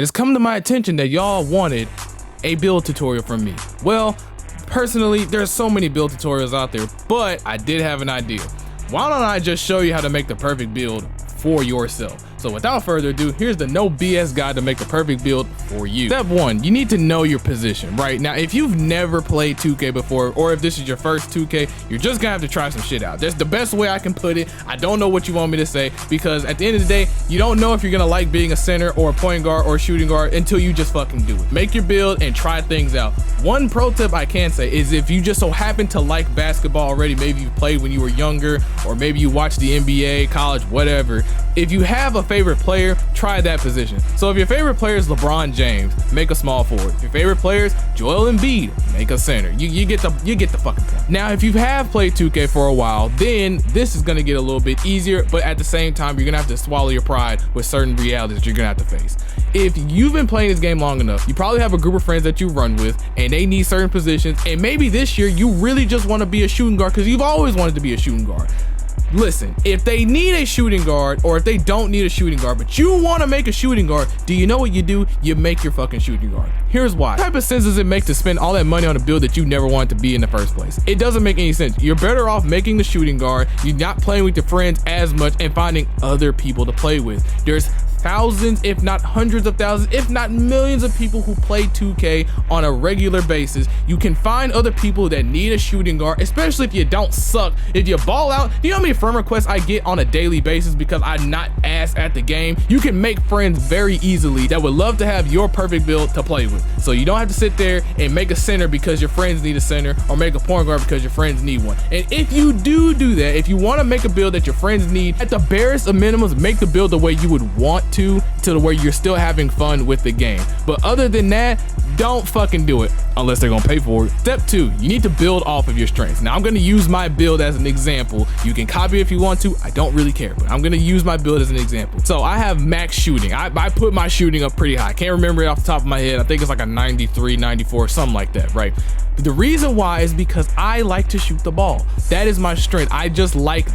It's come to my attention that y'all wanted a build tutorial from me. Well, personally, there's so many build tutorials out there, but I did have an idea. Why don't I just show you how to make the perfect build for yourself? So without further ado, here's the no BS guide to make the perfect build for you. Step 1, you need to know your position, right? Now, if you've never played 2K before, or if this is your first 2K, you're just gonna have to try some shit out. That's the best way I can put it. I don't know what you want me to say, because at the end of the day, you don't know if you're gonna like being a center or a point guard or a shooting guard until you just fucking do it. Make your build and try things out. One pro tip I can say is if you just so happen to like basketball already, maybe you played when you were younger, or maybe you watched the NBA, college, whatever. If you have a favorite player, try that position. So if your favorite player is LeBron James, make a small forward. If your favorite player is Joel Embiid, make a center. You get the fucking point. Now, if you have played 2K for a while, then this is gonna get a little bit easier, but at the same time, you're gonna have to swallow your pride with certain realities that you're gonna have to face. If you've been playing this game long enough, you probably have a group of friends that you run with, and they need certain positions, and maybe this year you really just wanna be a shooting guard because you've always wanted to be a shooting guard. Listen, if they need a shooting guard, or if they don't need a shooting guard, but you want to make a shooting guard, do you know what you do? You make your fucking shooting guard. Here's why. What type of sense does it make to spend all that money on a build that you never wanted to be in the first place? It doesn't make any sense. You're better off making the shooting guard, you're not playing with your friends as much, and finding other people to play with. There's thousands, if not hundreds of thousands, if not millions of people who play 2K on a regular basis. You can find other people that need a shooting guard, especially if you don't suck. If you ball out, do you know how many friend requests I get on a daily basis because I'm not ass at the game? You can make friends very easily that would love to have your perfect build to play with. So you don't have to sit there and make a center because your friends need a center, or make a point guard because your friends need one. And if you do that, if you want to make a build that your friends need, at the barest of minimums, make the build the way you would want to the where you're still having fun with the game. But other than that, don't fucking do it unless they're gonna pay for it. Step 2, you need to build off of your strengths. Now I'm gonna use my build as an example. You can copy if you want to, I don't really care, but I'm gonna use my build as an example. So I have max shooting. I put my shooting up pretty high. I can't remember it off the top of my head. I think it's like a 93, 94, something like that, right? The reason why is because I like to shoot the ball. That is my strength. I just like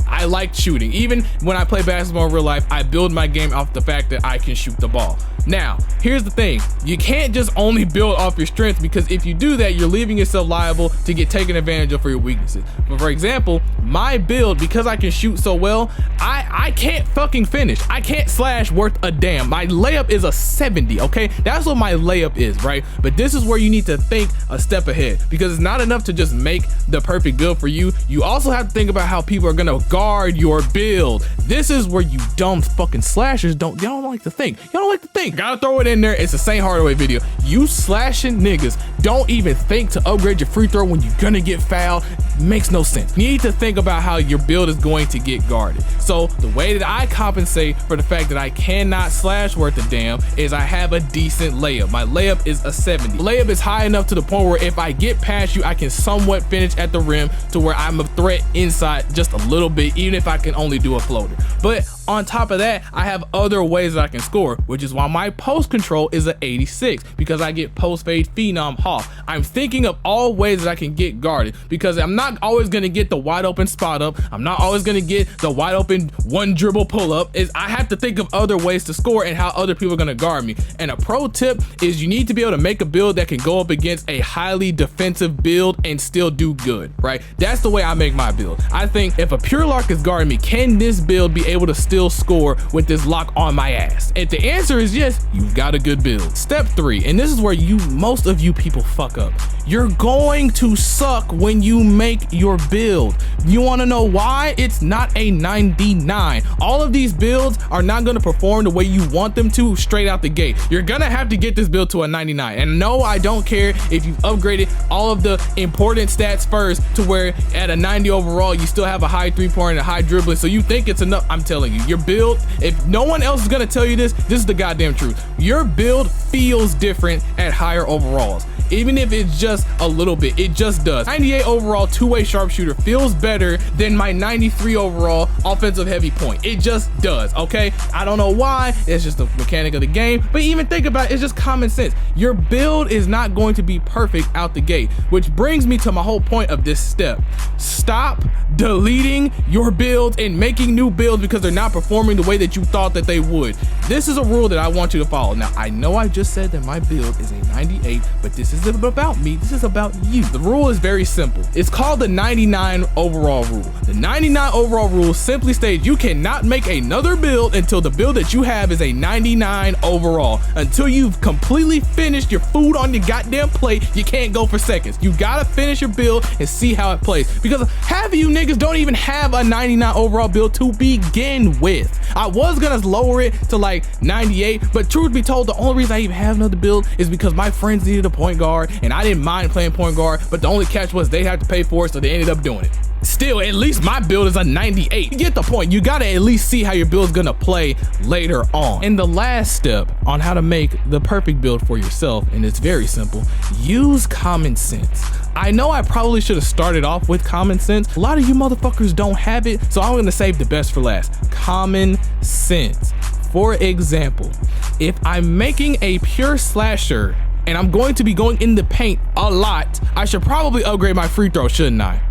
I like shooting. Even when I play basketball in real life, I build my game off the fact that I can shoot the ball. Now, here's the thing. You can't just only build off your strengths, because if you do that, you're leaving yourself liable to get taken advantage of for your weaknesses. But for example, my build, because I can shoot so well, I can't fucking finish. I can't slash worth a damn. My layup is a 70, okay? That's what my layup is, right? But this is where you need to think a step ahead, because it's not enough to just make the perfect build for you. You also have to think about how people are gonna guard your build. This is where you dumb fucking slashers y'all don't like to think. Y'all don't like to think. Gotta throw it in there. It's the St. Hardaway video. You slashing niggas don't even think to upgrade your free throw when you're gonna get fouled. Makes no sense. You need to think about how your build is going to get guarded. So the way that I compensate for the fact that I cannot slash worth a damn is I have a decent layup. My layup is a 70. Layup is high enough to the point where if I get past you, I can somewhat finish at the rim to where I'm a threat inside just a little bit, even if I can only do a floater. But on top of that, I have other ways that I can score, which is why my post control is an 86, because I get post fade phenom Hoff. I'm thinking of all ways that I can get guarded, because I'm not always going to get the wide open spot up. I'm not always going to get the wide open one dribble pull up. I have to think of other ways to score and how other people are going to guard me. And a pro tip is you need to be able to make a build that can go up against a highly defensive build and still do good, right? That's the way I make my build. I think if a pure lark is guarding me, can this build be able to still score with this lock on my ass? If the answer is yes, you've got a good build. Step 3, and this is where most of you people fuck up. You're going to suck when you make your build. You want to know why? It's not a 99. All of these builds are not going to perform the way you want them to straight out the gate. You're gonna have to get this build to a 99. And no, I don't care if you've upgraded all of the important stats first to where at a 90 overall you still have a high 3-point and a high dribbling, so you think it's enough. I'm telling you, your build, if no one else is gonna tell you this is the goddamn truth. Your build feels different at higher overalls. Even if it's just a little bit, it just does. 98 overall two-way sharpshooter feels better than my 93 overall offensive heavy point. It just does, okay? I don't know why, it's just the mechanic of the game, but even think about it, it's just common sense. Your build is not going to be perfect out the gate, which brings me to my whole point of this step. Stop deleting your builds and making new builds because they're not performing the way that you thought that they would. this is a rule that I want you to follow. Now, I know I just said that my build is a 98, but this isn't about me. This is about you. The rule is very simple. It's called the 99 overall rule. The 99 overall rule simply states you cannot make another build until the build that you have is a 99 overall. Until you've completely finished your food on your goddamn plate, you can't go for seconds. You gotta finish your build and see how it plays, because half of you niggas don't even have a 99 overall build to begin with. I was gonna lower it to like 98, but truth be told, the only reason I even have another build is because my friends needed a point guard and I didn't mind playing point guard, but the only catch was they had to pay for it, so they ended up doing it. Still, at least my build is a 98. You get the point. You gotta at least see how your build's gonna play later on. And the last step on how to make the perfect build for yourself, and it's very simple, use common sense. I know I probably should have started off with common sense. A lot of you motherfuckers don't have it, so I'm gonna save the best for last. Common sense. For example, if I'm making a pure slasher and I'm going to be going in the paint a lot, I should probably upgrade my free throw, shouldn't I?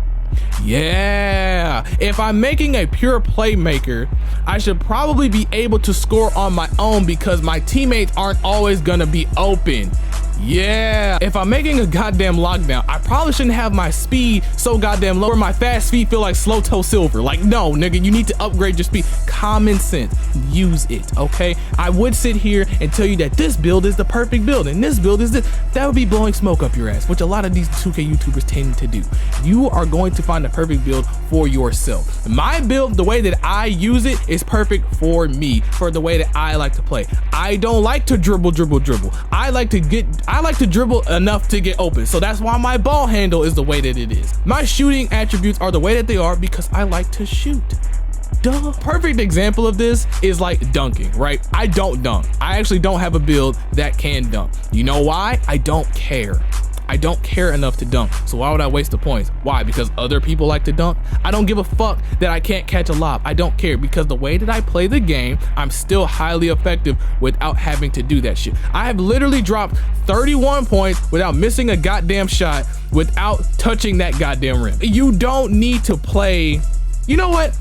Yeah, if I'm making a pure playmaker, I should probably be able to score on my own because my teammates aren't always gonna be open. Yeah, if I'm making a goddamn lockdown, I probably shouldn't have my speed so goddamn low where my fast feet feel like slow toe silver. Like, no, nigga, you need to upgrade your speed. Common sense, use it, okay? I would sit here and tell you that this build is the perfect build and this build is this. That would be blowing smoke up your ass, which a lot of these 2K YouTubers tend to do. You are going to find the perfect build for yourself. My build, the way that I use it, is perfect for me, for the way that I like to play. I don't like to dribble. I like to dribble enough to get open. So that's why my ball handle is the way that it is. My shooting attributes are the way that they are because I like to shoot. Duh. Perfect example of this is like dunking, right? I don't dunk. I actually don't have a build that can dunk. You know why? I don't care. I don't care enough to dunk. So why would I waste the points? Why? Because other people like to dunk? I don't give a fuck that I can't catch a lob. I don't care, because the way that I play the game, I'm still highly effective without having to do that shit. I have literally dropped 31 points without missing a goddamn shot, without touching that goddamn rim. You don't need to play, you know what?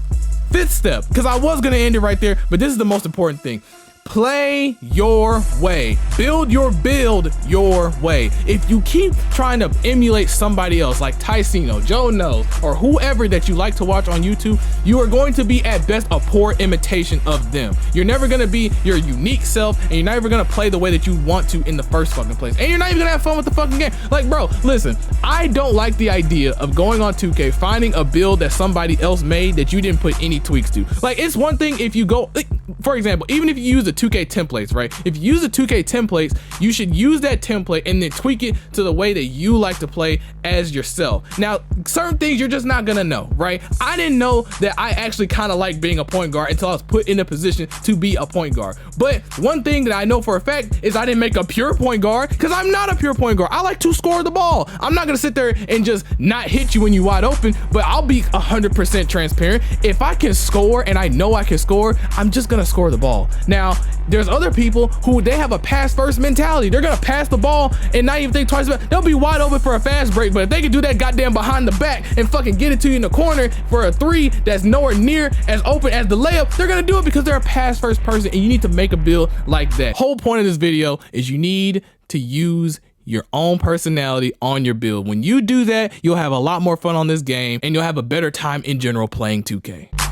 Fifth step, because I was gonna end it right there, but this is the most important thing. Play your way. Build your build your way. If you keep trying to emulate somebody else like Tyceno, Joe Knows, or whoever that you like to watch on YouTube, you are going to be at best a poor imitation of them. You're never gonna be your unique self, and you're never gonna play the way that you want to in the first fucking place. And you're not even gonna have fun with the fucking game. Like, bro, listen, I don't like the idea of going on 2K, finding a build that somebody else made that you didn't put any tweaks to. Like, it's one thing if you go, like, for example, even if you use the 2K templates, right? If you use the 2K templates, you should use that template and then tweak it to the way that you like to play as yourself. Now, certain things you're just not gonna know, right? I didn't know that I actually kind of like being a point guard until I was put in a position to be a point guard. But one thing that I know for a fact is I didn't make a pure point guard because I'm not a pure point guard. I like to score the ball. I'm not gonna sit there and just not hit you when you wide open, but I'll be 100% transparent. If I can score and I know I can score, I'm just gonna score the ball. Now, there's other people who they have a pass first mentality. They're gonna pass the ball and not even think twice about it. They'll be wide open for a fast break, but if they can do that goddamn behind the back and fucking get it to you in the corner for a three that's nowhere near as open as the layup, they're gonna do it because they're a pass first person, and you need to make a build like that. Whole point of this video is you need to use your own personality on your build. When you do that, you'll have a lot more fun on this game and you'll have a better time in general playing 2K.